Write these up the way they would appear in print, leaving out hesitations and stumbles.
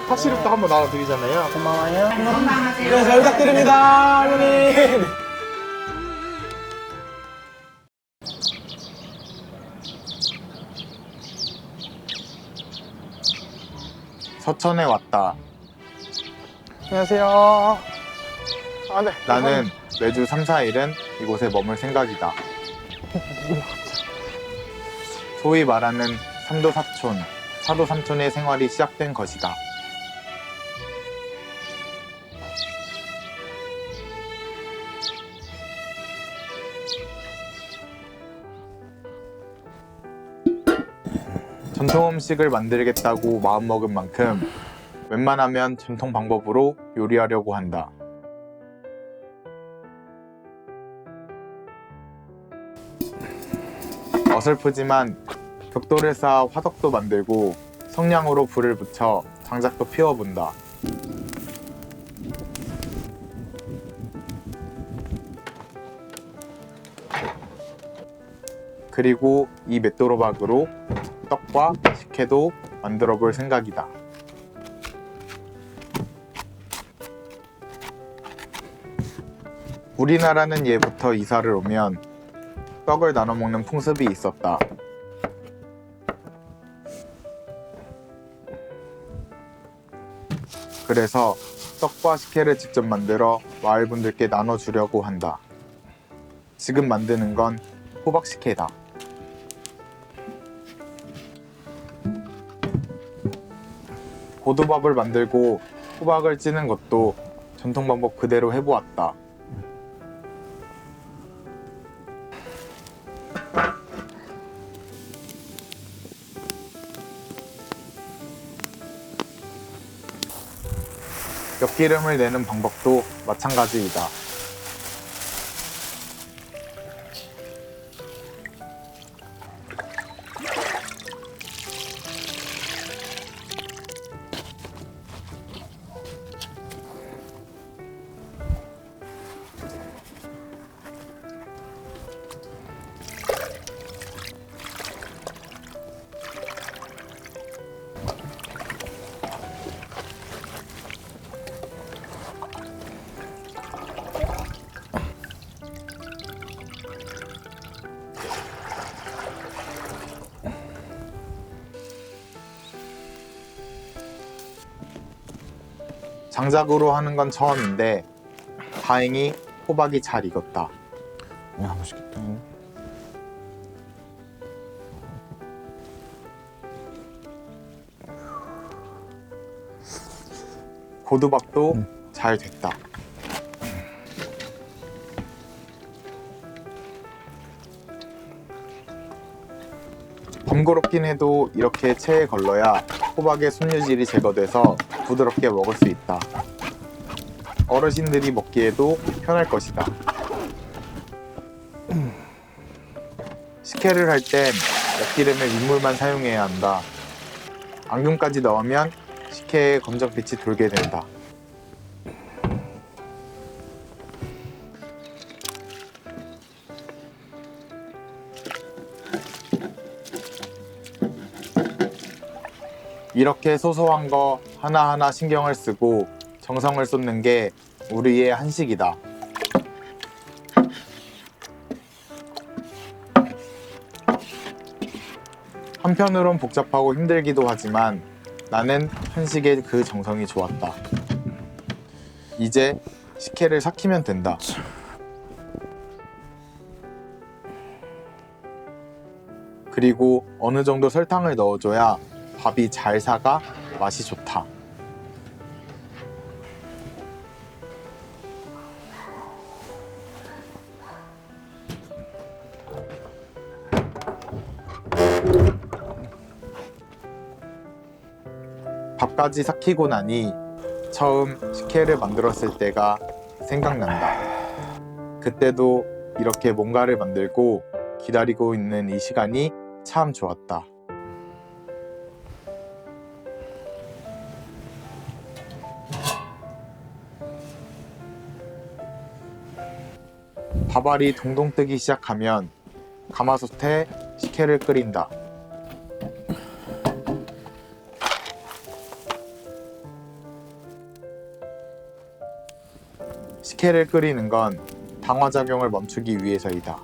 팥시럽도 한번 나눠드리잖아요. 고마워요. 네, 잘 부탁드립니다, 할머니. 서천에 왔다. 안녕하세요. 아, 네. 나는 매주 3, 4일은 이곳에 머물 생각이다. 소위 말하는 3도 4촌, 4도 3촌의 생활이 시작된 것이다. 전통 음식을 만들겠다고 마음먹은 만큼 웬만하면 전통 방법으로 요리하려고 한다. 어설프지만 벽돌을 쌓아 화덕도 만들고 성냥으로 불을 붙여 장작도 피워본다. 그리고 이 맷도로박으로 떡과 식혜도 만들어 볼 생각이다. 우리나라는 예부터 이사를 오면 떡을 나눠 먹는 풍습이 있었다. 그래서 떡과 식혜를 직접 만들어 마을 분들께 나눠주려고 한다. 지금 만드는 건 호박 식혜다. 고두밥을 만들고 호박을 찌는 것도 전통 방법 그대로 해보았다. 엿기름을 내는 방법도 마찬가지이다. 장작으로 하는 건 처음인데 다행히 호박이 잘 익었다. 야, 맛있겠다. 고두밥도 잘 됐다. 번거롭긴 해도 이렇게 체에 걸러야 호박의 섬유질이 제거돼서 부드럽게 먹을 수 있다. 어르신들이 먹기에도 편할 것이다. 식혜를 할 땐 엿기름에 민물만 사용해야 한다. 앙금까지 넣으면 식혜에 검정빛이 돌게 된다. 이렇게 소소한 거 하나하나 신경을 쓰고 정성을 쏟는 게 우리의 한식이다. 한편으론 복잡하고 힘들기도 하지만 나는 한식의 그 정성이 좋았다. 이제 식혜를 삭히면 된다. 그리고 어느 정도 설탕을 넣어줘야 밥이 잘 사가 맛이 좋다. 밥까지 삭히고 나니 처음 식혜를 만들었을 때가 생각난다. 그때도 이렇게 뭔가를 만들고 기다리고 있는 이 시간이 참 좋았다. 밥알이 동동 뜨기 시작하면 가마솥에 식혜를 끓인다. 식혜를 끓이는 건 당화작용을 멈추기 위해서이다.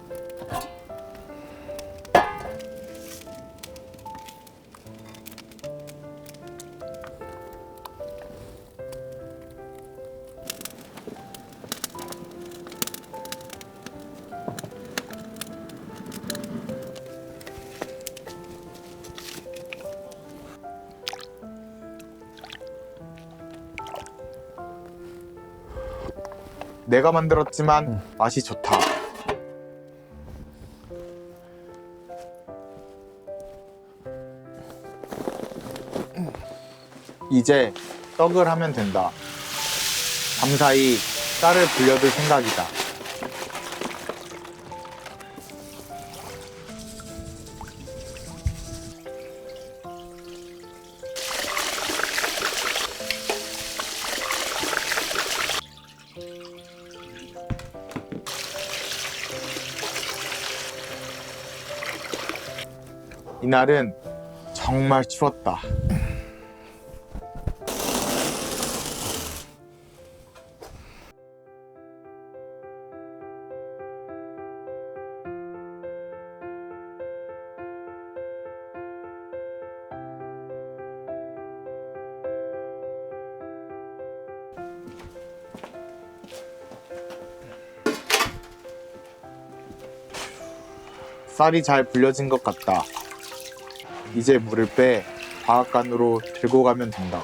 내가 만들었지만 맛이 좋다. 이제 떡을 하면 된다. 밤사이 쌀을 불려둘 생각이다. 이날은 정말 추웠다. 쌀이 잘 불려진 것 같다. 이제 물을 빼 과학관으로 들고 가면 된다.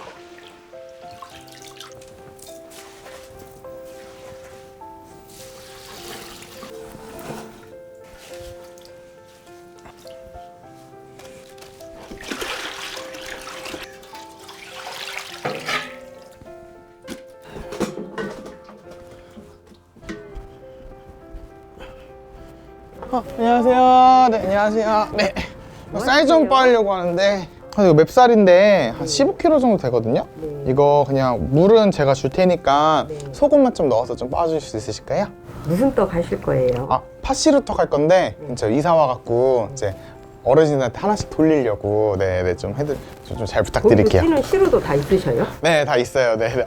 안녕하세요. 네, 안녕하세요. 네. 쌀 좀 빻으려고 하는데 이거 맵쌀인데 한 15kg 정도 되거든요. 이거 그냥 물은 제가 줄 테니까 소금만 좀 넣어서 좀 빻아주실 수 있으실까요? 무슨 떡 하실 거예요? 아, 팥시루떡 할 건데 진짜 이사 와갖고 이제 어르신한테 하나씩 돌리려고 네네 좀 잘 부탁드릴게요. 찌는 시루도 다 있으셔요? 네, 다 있어요. 네.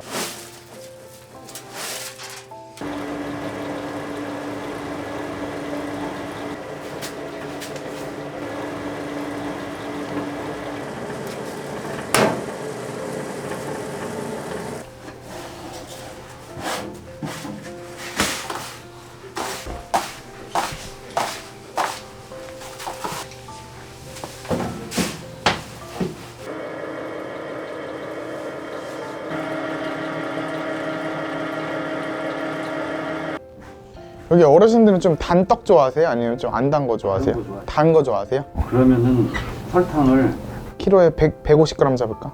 여기 어르신들은 좀 단 떡 좋아하세요? 아니면 좀 안 단 거 좋아하세요? 단 거 좋아해요. 단 거 좋아하세요? 그러면은 설탕을 키로에 150g 잡을까?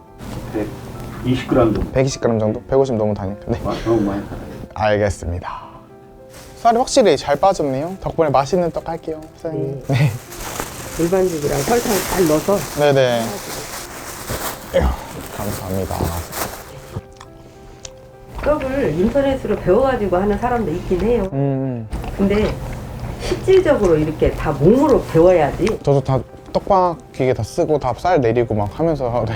120g 정도. 120g 정도? 150 너무 다니까. 네. 너무 많이 달아요. 알겠습니다. 쌀이 확실히 잘 빠졌네요. 덕분에 맛있는 떡 할게요, 사장님. 네. 일반죽이랑 설탕 잘 넣어서 네네. 에휴, 감사합니다. 떡을 인터넷으로 배워가지고 하는 사람도 있긴 해요. 근데 실질적으로 이렇게 다 몸으로 배워야지. 저도 다 떡밥 기계 다 쓰고 다 쌀 내리고 막 하면서 네.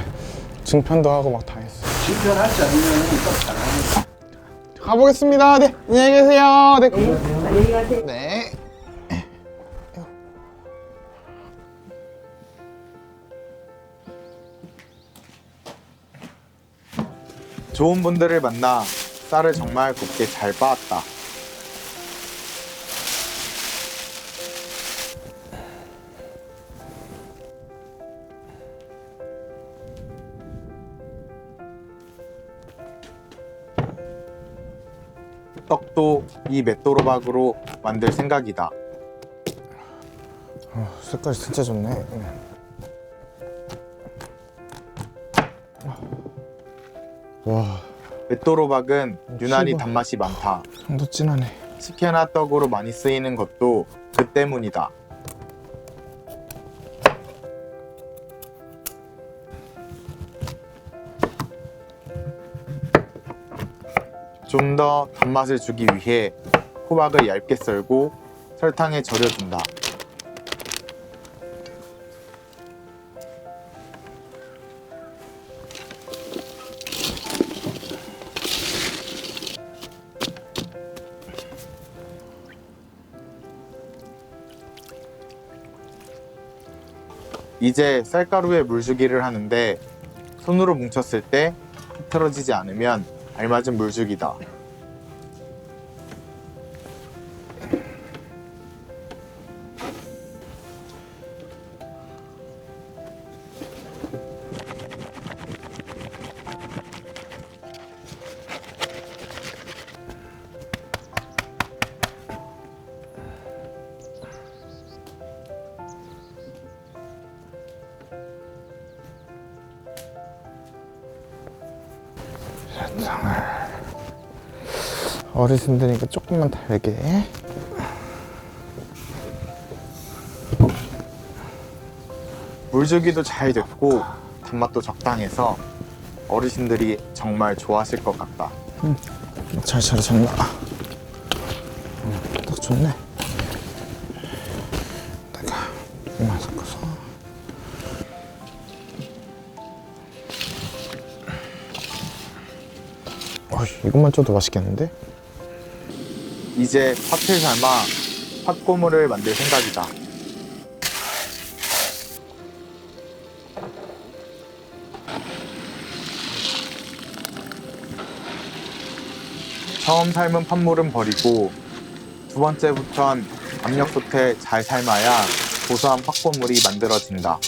증편도 하고 막 다 했어요. 실전하지 않으면 떡 잘하는. 가보겠습니다. 네, 안녕히 계세요. 네. 안녕히 가세요. 네. 좋은 분들을 만나 쌀을 정말 곱게 잘 빻았다. 떡도 이 맷도로박으로 만들 생각이다. 색깔이 진짜 좋네. 와, 맷도로박은 유난히 씨발. 단맛이 많다. 향도 진하네. 식혜나 떡으로 많이 쓰이는 것도 그 때문이다. 좀 더 단맛을 주기 위해 호박을 얇게 썰고 설탕에 절여준다. 이제 쌀가루에 물주기를 하는데 손으로 뭉쳤을 때 흐트러지지 않으면 알맞은 물주기다. 어르신들이니까 조금만 달게. 물주기도 잘 됐고 단맛도 적당해서 어르신들이 정말 좋아하실 것 같다. 잘 자르셨나? 딱 좋네. 내가 이만 섞어서. 이것만 쪄도 맛있겠는데? 이제 팥을 삶아 팥고물을 만들 생각이다. 처음 삶은 팥물은 버리고 두 번째부턴 압력솥에 잘 삶아야 고소한 팥고물이 만들어진다.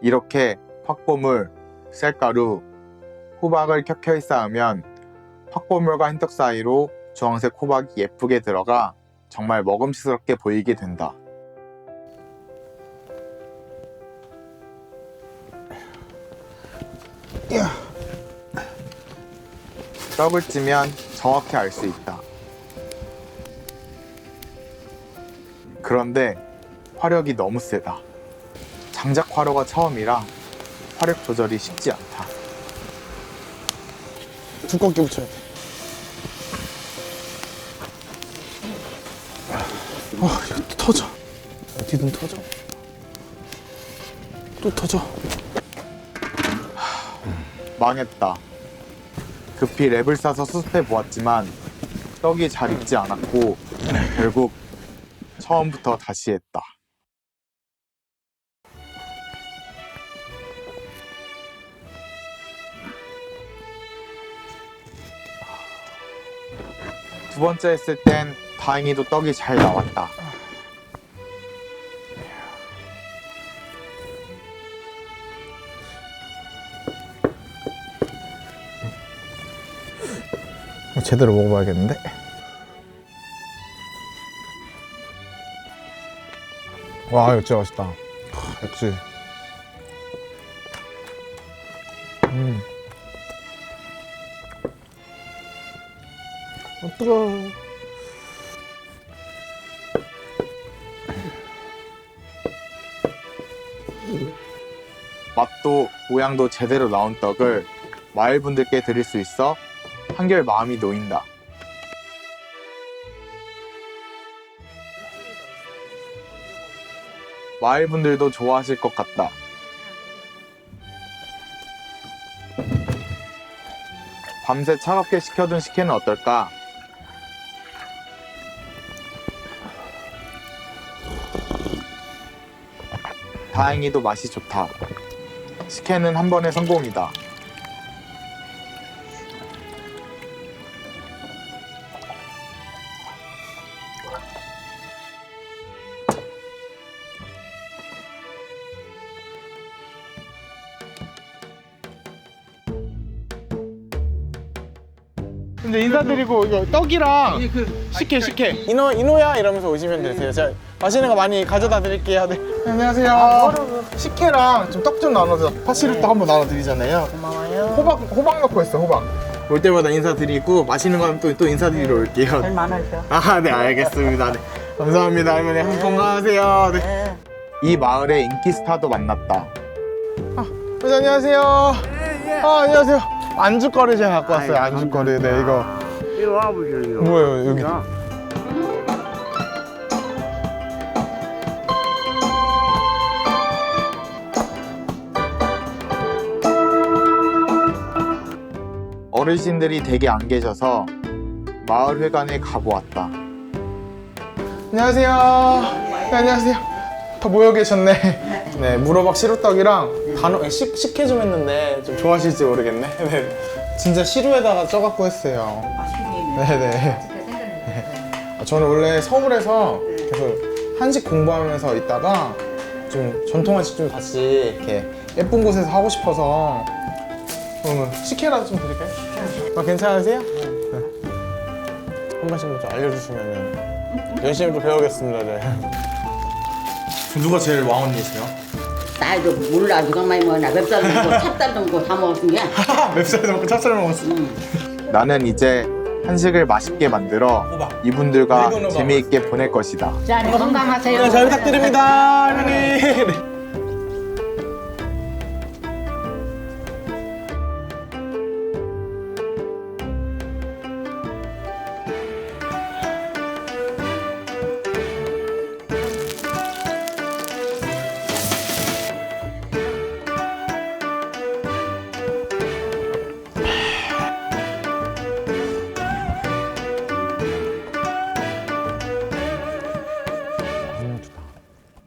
이렇게 팥고물, 쌀가루, 호박을 켜켜이 쌓으면 팥고물과 흰떡 사이로 주황색 호박이 예쁘게 들어가 정말 먹음직스럽게 보이게 된다. 떡을 찌면 정확히 알 수 있다. 그런데 화력이 너무 세다. 장작 화로가 처음이라 화력 조절이 쉽지 않다. 두껍게 붙여야 돼. 이거 또 터져. 어디든 터져. 또 터져. 망했다. 급히 랩을 싸서 수습해 보았지만 떡이 잘 익지 않았고 결국 처음부터 다시 했다. 두 번째 했을 땐 다행히도 떡이 잘 나왔다. 제대로 먹어봐야겠는데? 와, 이거 진짜 맛있다. 역시. 뜨거워. 맛도 모양도 제대로 나온 떡을 마을 분들께 드릴 수 있어 한결 마음이 놓인다. 마을 분들도 좋아하실 것 같다. 밤새 차갑게 식혀둔 식혜는 어떨까? 다행히도 맛이 좋다. 식혜는 한 번의 성공이다. 근데 인사드리고 이거 떡이랑 식혜 이노야 이러면서 오시면 되세요. 제가 맛있는 거 많이 가져다 드릴게요. 네. 안녕하세요. 식혜랑 좀 떡 좀 나눠서 파시르떡 한번 나눠드리잖아요. 고마워요. 호박 넣고 있어. 호박. 올 때마다 인사드리고 맛있는 거 하면 또 인사드리러 올게요. 별 많으셔. 아, 네, 알겠습니다. 네. 감사합니다, 할머니. 건강하세요. 네. 이 마을의 인기 스타도 만났다. 선생님, 안녕하세요. 안녕하세요. 안주거리 제가 갖고 왔어요. 안주거리. 네, 이거. 이거 와보세요. 뭐예요, 여기? 어르신들이 댁에 안 계셔서 마을회관에 가보았다. 안녕하세요. 네, 안녕하세요. 다 모여 계셨네. 네, 무로박 시루떡이랑 식혜 좀 했는데 좀 좋아하실지 모르겠네. 네, 진짜 시루에다가 쪄갖고 했어요. 네네. 저는 원래 서울에서 계속 한식 공부하면서 있다가 좀 전통 한식 좀 다시 이렇게 예쁜 곳에서 하고 싶어서 그러면 식혜라도 좀 드릴까요? 괜찮으세요? 네. 한 번씩만 좀 알려주시면 열심히 좀 배우겠습니다. 네. 누가 제일 왕언니세요? 나도 몰라. 누가 많이 먹나. 맵쌀 먹고 찹쌀 먹고 다 먹었으니까. 맵쌀도 먹고 찹쌀 먹었어. 나는 이제 한식을 맛있게 만들어 이분들과 재미있게 보낼 것이다. 자, 건강하세요. 네, 잘 부탁드립니다, 할머니. 네.